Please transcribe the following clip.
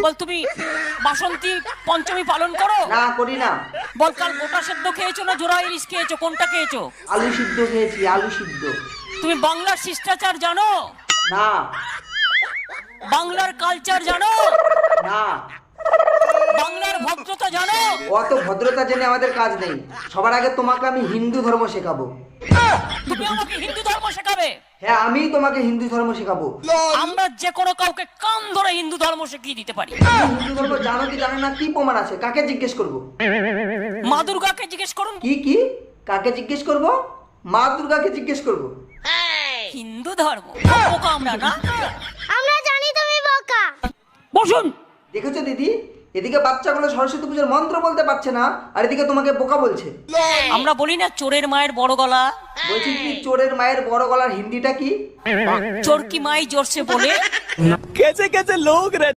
বল তুমি বাসন্তী পঞ্চমী পালন করো? না, করি না। বল কাল গোটা সেদ্ধ খেয়েছো না জোড়া ইলিশ খেয়েছো, কোনটা খেয়েছো? আলু সিদ্ধ খেয়েছি, আলু সিদ্ধ। তুমি বাংলার শিষ্টাচার জানো? না। বাংলার কালচার জানো? না। বাংলার ভদ্রতা জানো? অত ভদ্রতা জেনে আমাদের কাজ নেই। সবার আগে তোমাকে আমি হিন্দু ধর্ম শেখাবো। তুমি আমাকে হিন্দু ধর্ম শেখাবে? হ্যাঁ, আমি তোমাকে হিন্দু ধর্ম শেখাবো। আমরা যে কোনো কাউকে কান ধরে হিন্দু ধর্ম শিখিয়ে দিতে পারি। তুমি হিন্দু ধর্ম জানো কি জানো না, কি প্রমাণ আছে? কাকে জিজ্ঞেস করব? মা দুর্গাকে জিজ্ঞেস করুন। কি কাকে জিজ্ঞেস করব? মা দুর্গাকে জিজ্ঞেস করব। হিন্দু ধর্ম বোকা আমরা না? আমরা জানি তুমি বোকা। বসুন। দেখেছো দিদি, এদিকে বাচ্চাগুলো সরস্বতী পুজোর মন্ত্র বলতে পারছে না, আর এদিকে তোমাকে বোকা বলছে। আমরা বলি না চোরের মায়ের বড় গলা? বলছি কি, চোরের মায়ের বড় গলার হিন্দিটা কি? চোর কি মাই জোরসে বলে। कैसे कैसे लोग रहते